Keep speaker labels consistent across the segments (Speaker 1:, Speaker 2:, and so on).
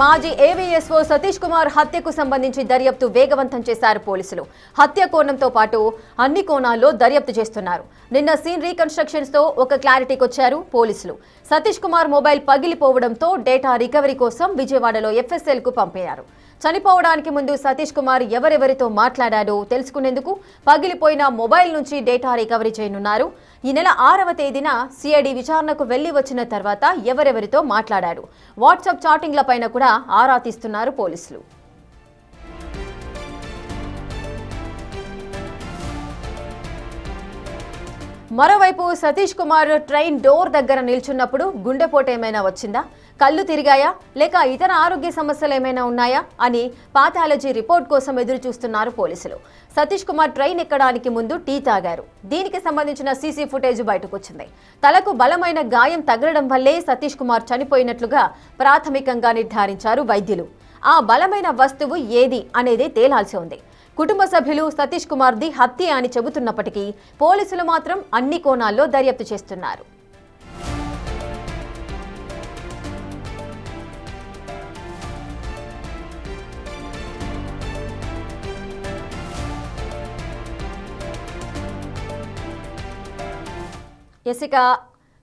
Speaker 1: మాజీ ఏవీఎస్ఓ సతీష్ కుమార్ హత్యకు సంబంధించి దర్యాప్తు వేగవంతం చేశారు పోలీసులు. హత్య కోణంతో పాటు అన్ని కోణాల్లో దర్యాప్తు చేస్తున్నారు. నిన్న సీన్ రీకన్స్ట్రక్షన్స్ తో ఒక క్లారిటీకి వచ్చారు పోలీసులు. సతీష్ కుమార్ మొబైల్ పగిలిపోవడంతో డేటా రికవరీ కోసం విజయవాడలో ఎఫ్ఎస్ఎల్ కు పంపారు. చనిపోవడానికి ముందు సతీష్ కుమార్ ఎవరెవరితో మాట్లాడాడో తెలుసుకునేందుకు పగిలిపోయిన మొబైల్ నుంచి డేటా రికవరీ చేయనున్నారు. ఈ నెల 6వ తేదీన సిఐడి విచారణకు వెళ్లి వచ్చిన తర్వాత ఎవరెవరితో మాట్లాడాడు, వాట్సాప్ చాటింగ్లపైన కూడా ఆరా తీస్తున్నారు పోలీసులు. మరోవైపు సతీష్ కుమార్ ట్రైన్ డోర్ దగ్గర నిల్చున్నప్పుడు గుండెపోటు ఏమైనా వచ్చిందా, కళ్ళు తిరిగాయా, లేక ఇతర ఆరోగ్య సమస్యలు ఏమైనా ఉన్నాయా అని పాథాలజీ రిపోర్ట్ కోసం ఎదురు చూస్తున్నారు పోలీసులు. సతీష్ కుమార్ ట్రైన్ ఎక్కడానికి ముందు టీ తాగారు. దీనికి సంబంధించిన సీసీ ఫుటేజ్ బయటకు వచ్చింది. తలకు బలమైన గాయం తగలడం వల్లే సతీష్ కుమార్ చనిపోయినట్లుగా ప్రాథమికంగా నిర్ధారించారు వైద్యులు. ఆ బలమైన వస్తువు ఏది అనేది తేలాల్సి ఉంది. కుటుంబ సభ్యులు సతీష్ కుమార్ది హత్య అని చెబుతున్నప్పటికీ పోలీసులు మాత్రం అన్ని కోణాల్లో దర్యాప్తు చేస్తున్నారు. ఇక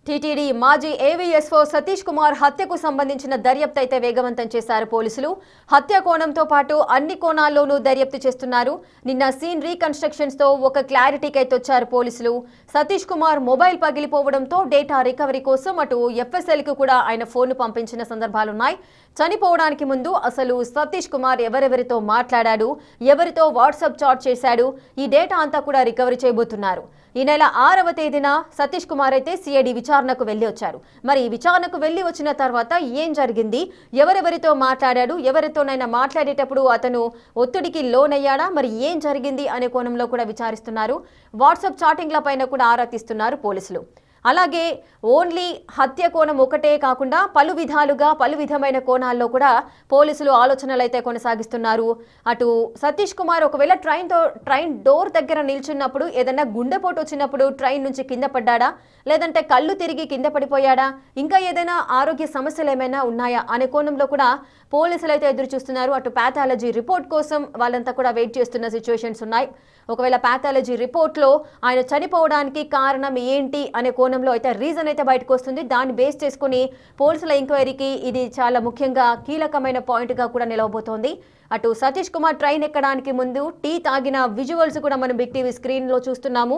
Speaker 1: టీటీడీ మాజీ ఏవీఎస్ఓ సతీష్ కుమార్ హత్యకు సంబంధించిన దర్యాప్తు అయితే వేగవంతం చేశారు పోలీసులు. హత్య కోణంతో పాటు అన్ని కోణాల్లోనూ దర్యాప్తు చేస్తున్నారు. నిన్న సీన్ రీకన్స్ట్రక్షన్స్ తో ఒక క్లారిటీకి అయితే వచ్చారు పోలీసులు. సతీష్ కుమార్ మొబైల్ పగిలిపోవడంతో డేటా రికవరీ కోసం అటు ఎఫ్ఎస్ఎల్ కు కూడా ఆయన ఫోన్ పంపించిన సందర్భాలున్నాయి. చనిపోవడానికి ముందు అసలు సతీష్ కుమార్ ఎవరెవరితో మాట్లాడాడు, ఎవరితో వాట్సాప్ చాట్ చేశాడు, ఈ డేటా అంతా కూడా రికవరీ చేయబోతున్నారు. ఈ నెల 6వ తేదీన సతీష్ కుమార్ అయితే సిఐడి విచారణకు వెళ్లి వచ్చారు. మరి ఈ విచారణకు వెళ్లి వచ్చిన తర్వాత ఏం జరిగింది, ఎవరెవరితో మాట్లాడాడు, ఎవరితోనైనా మాట్లాడేటప్పుడు అతను ఒత్తిడికి లోనయ్యాడా, మరి ఏం జరిగింది అనే కోణంలో కూడా విచారిస్తున్నారు. వాట్సాప్ చాటింగ్ల పైన కూడా ఆరా తీస్తున్నారు పోలీసులు. అలాగే ఓన్లీ హత్య కోణం ఒకటే కాకుండా పలు విధాలుగా పలు విధమైన కోణాల్లో కూడా పోలీసులు ఆలోచనలు అయితే కొనసాగిస్తున్నారు. అటు సతీష్ కుమార్ ఒకవేళ ట్రైన్ డోర్ దగ్గర నిల్చున్నప్పుడు ఏదైనా గుండెపోటు వచ్చినప్పుడు ట్రైన్ నుంచి కింద పడ్డాడా, లేదంటే కళ్ళు తిరిగి కింద పడిపోయాడా, ఇంకా ఏదైనా ఆరోగ్య సమస్యలు ఏమైనా ఉన్నాయా అనే కోణంలో కూడా పోలీసులు అయితే ఎదురు చూస్తున్నారు. అటు పాథాలజీ రిపోర్ట్ కోసం వాళ్ళంతా కూడా వెయిట్ చేస్తున్న సిచ్యువేషన్స్ ఉన్నాయి. ఒకవేళ పాథాలజీ రిపోర్ట్లో ఆయన చనిపోవడానికి కారణం ఏంటి అనే కోణంలో అయితే రీజన్ అయితే బయటకు వస్తుంది. దాన్ని బేస్ చేసుకుని పోలీసుల ఎంక్వైరీకి ఇది చాలా ముఖ్యంగా కీలకమైన పాయింట్గా కూడా నిలవబోతోంది. అటు సతీష్ కుమార్ ట్రైన్ ఎక్కడానికి ముందు టీ తాగిన విజువల్స్ కూడా మనం బిగ్ టీవీ స్క్రీన్లో చూస్తున్నాము.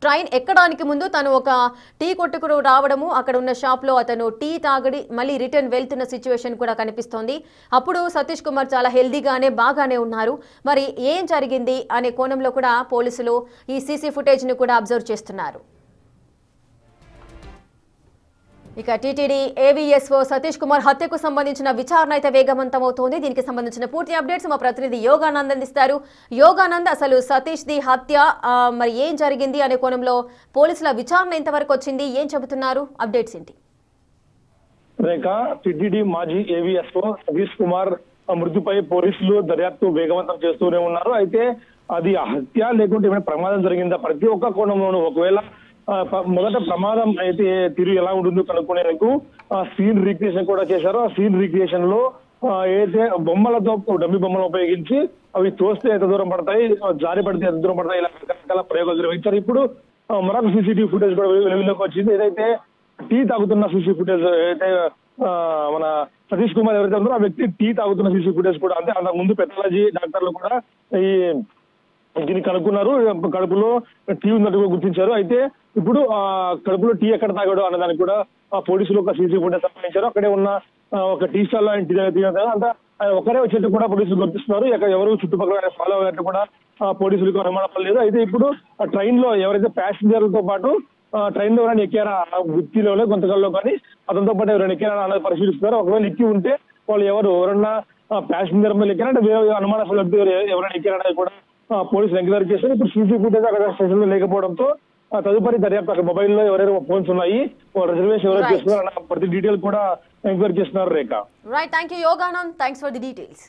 Speaker 1: ట్రైన్ ఎక్కడానికి ముందు తను ఒక టీ కొట్టుకు రావడము, అక్కడ ఉన్న షాప్లో అతను టీ తాగడి మళ్ళీ రిటర్న్ వెళ్తున్న సిచ్యువేషన్ కూడా కనిపిస్తోంది. అప్పుడు సతీష్ కుమార్ చాలా హెల్దీగానే బాగానే ఉన్నారు. మరి ఏం జరిగింది అనే కోణంలో కూడా పోలీసులు ఈ సీసీ ఫుటేజ్ని కూడా అబ్జర్వ్ చేస్తున్నారు. ఇక టీటీడీ ఏవీఎస్ఓ సతీష్ కుమార్ హత్యకు సంబంధించిన విచారణ అయితే వేగవంతమవుతోంది. దీనికి సంబంధించిన పూర్తి అప్డేట్స్ మా ప్రతినిధి యోగానంద్ అందిస్తారు. యోగానంద్, అసలు సతీష్ ది హత్య మరి ఏం జరిగింది అనే కోణంలో పోలీసుల విచారణ ఎంతవరకు వచ్చింది, ఏం చెబుతున్నారు, అప్డేట్స్ ఏంటి?
Speaker 2: రేఖ, టీటీడీ మాజీ ఏవీఎస్ఓ సతీష్ కుమార్ మృతిపై పోలీసులు దర్యాప్తు వేగవంతం చేస్తూనే ఉన్నారు. అయితే అది హత్య లేకుంటే ఏమైనా ప్రమాదం జరిగిందా, ప్రతి ఒక్క కోణంలోనూ ఒకవేళ మొదట ప్రమాదం అయితే తీరు ఎలా ఉంటుందో కనుక్కునేందుకు సీన్ రీక్రియేషన్ కూడా చేశారు. ఆ సీన్ రీక్రియేషన్ లో ఏదైతే బొమ్మలతో డమ్మి బొమ్మలు ఉపయోగించి అవి తోస్తే ఎంత దూరం పడతాయి, జారి పడితే ఎంత దూరం పడతాయి, ఇలా రకరకాల ప్రయోగాలు నిర్వహించారు. ఇప్పుడు మరొక సీసీటీవీ ఫుటేజ్ కూడా వెలుగులోకి వచ్చింది. ఏదైతే టీ తాగుతున్న సీసీ ఫుటేజ్, ఏదైతే మన సతీష్ కుమార్ ఎవరైతే ఉన్నారో ఆ వ్యక్తి టీ తాగుతున్న సీసీ ఫుటేజ్ కూడా, అంటే అంతకు ముందు పెథాలజీ డాక్టర్లు కూడా ఈ దీన్ని కనుక్కున్నారు. కడుపులో టీ ఉన్నట్టు గుర్తించారు. అయితే ఇప్పుడు కడుపులో టీ ఎక్కడ తాగాడు అన్నదానికి కూడా పోలీసులు ఒక సీసీ ఫుటేజ్ సంపాదించారు. అక్కడే ఉన్న ఒక టీ స్టాల్ ఆయన టీ అంతా ఒకరే వచ్చేట్టు కూడా పోలీసులు గుర్తిస్తున్నారు. ఎవరు చుట్టుపక్కల ఫాలో అయ్యేట్టు కూడా పోలీసులకు అనుమానం లేదు. అయితే ఇప్పుడు ట్రైన్ లో ఎవరైతే ప్యాసింజర్లతో పాటు ట్రైన్ లో ఎవరైనా ఎక్కారా, గుత్తిలో గొంతకల్లో కానీ అతనితో పాటు ఎవరైనా ఎక్కారా అన్నది పరిశీలిస్తున్నారు. ఒకవేళ ఎక్కి ఉంటే వాళ్ళు ఎవరైనా ప్యాసింజర్ మీద ఎక్కారంటే వేరే అనుమానాలు ఎవరైనా ఎక్కారనేది కూడా పోలీసులు ఎంక్వైరీ చేశారు. ఇప్పుడు సీసీ ఫుటేజ్ అక్కడ స్టేషన్ లో లేకపోవడంతో తదుపరి దర్యాప్తు అక్కడ మొబైల్లో ఎవరైనా ఫోన్స్ ఉన్నాయి, రిజర్వేషన్ ఎవరైనా చేస్తున్నారు అన్న ప్రతి డీటెయిల్ కూడా ఎంక్వైరీ చేస్తున్నారు. Rekha,
Speaker 1: right, thank you Yoganand, thanks for the details.